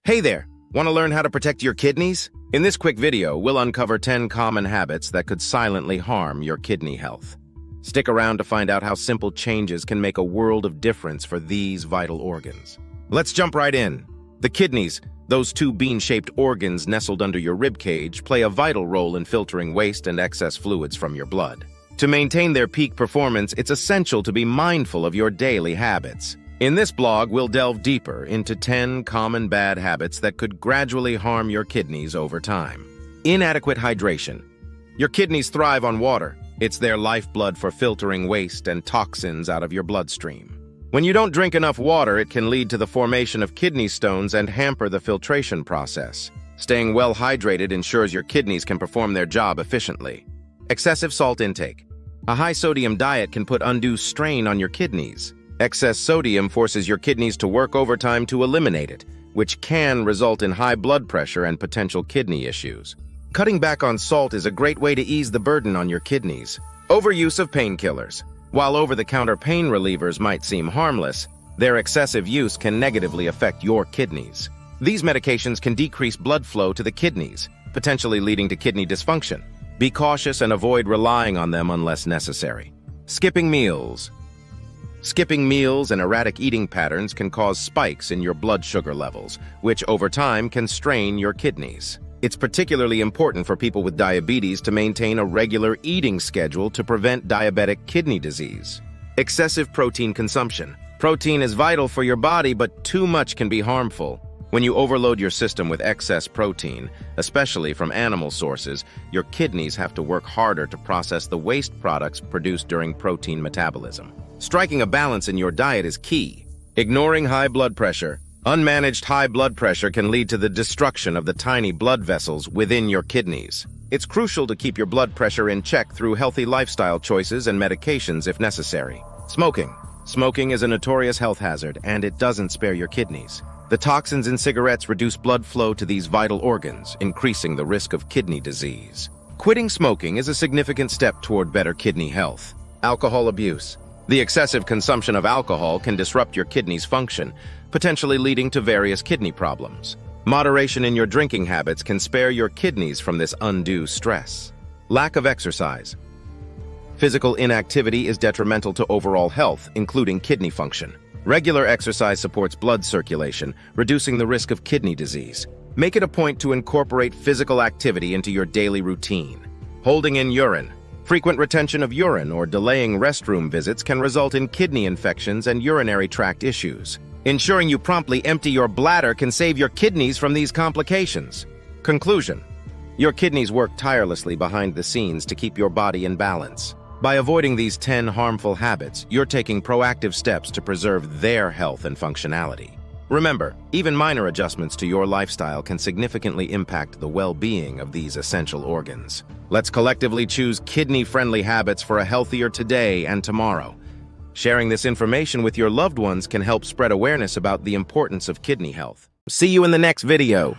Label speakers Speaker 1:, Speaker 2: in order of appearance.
Speaker 1: Hey there! Want to learn how to protect your kidneys? In this quick video, we'll uncover 10 common habits that could silently harm your kidney health. Stick around to find out how simple changes can make a world of difference for these vital organs. Let's jump right in. The kidneys, those two bean-shaped organs nestled under your rib cage, play a vital role in filtering waste and excess fluids from your blood. To maintain their peak performance, it's essential to be mindful of your daily habits. In this blog, we'll delve deeper into 10 common bad habits that could gradually harm your kidneys over time. Inadequate hydration. Your kidneys thrive on water. It's their lifeblood for filtering waste and toxins out of your bloodstream. When you don't drink enough water, it can lead to the formation of kidney stones and hamper the filtration process. Staying well hydrated ensures your kidneys can perform their job efficiently. Excessive salt intake. A high-sodium diet can put undue strain on your kidneys. Excess sodium forces your kidneys to work overtime to eliminate it, which can result in high blood pressure and potential kidney issues. Cutting back on salt is a great way to ease the burden on your kidneys. Overuse of painkillers. While over-the-counter pain relievers might seem harmless, their excessive use can negatively affect your kidneys. These medications can decrease blood flow to the kidneys, potentially leading to kidney dysfunction. Be cautious and avoid relying on them unless necessary. Skipping meals. Skipping meals and erratic eating patterns can cause spikes in your blood sugar levels, which over time can strain your kidneys. It's particularly important for people with diabetes to maintain a regular eating schedule to prevent diabetic kidney disease. Excessive protein consumption. Protein is vital for your body, but too much can be harmful. When you overload your system with excess protein, especially from animal sources, your kidneys have to work harder to process the waste products produced during protein metabolism. Striking a balance in your diet is key. Ignoring high blood pressure. Unmanaged high blood pressure can lead to the destruction of the tiny blood vessels within your kidneys. It's crucial to keep your blood pressure in check through healthy lifestyle choices and medications if necessary. Smoking. Smoking is a notorious health hazard, and it doesn't spare your kidneys. The toxins in cigarettes reduce blood flow to these vital organs, increasing the risk of kidney disease. Quitting smoking is a significant step toward better kidney health. Alcohol abuse. The excessive consumption of alcohol can disrupt your kidneys' function, potentially leading to various kidney problems. Moderation in your drinking habits can spare your kidneys from this undue stress. Lack of exercise. Physical inactivity is detrimental to overall health, including kidney function. Regular exercise supports blood circulation, reducing the risk of kidney disease. Make it a point to incorporate physical activity into your daily routine. Holding in urine. Frequent retention of urine or delaying restroom visits can result in kidney infections and urinary tract issues. Ensuring you promptly empty your bladder can save your kidneys from these complications. Conclusion. Your kidneys work tirelessly behind the scenes to keep your body in balance. By avoiding these 10 harmful habits, you're taking proactive steps to preserve their health and functionality. Remember, even minor adjustments to your lifestyle can significantly impact the well-being of these essential organs. Let's collectively choose kidney-friendly habits for a healthier today and tomorrow. Sharing this information with your loved ones can help spread awareness about the importance of kidney health. See you in the next video.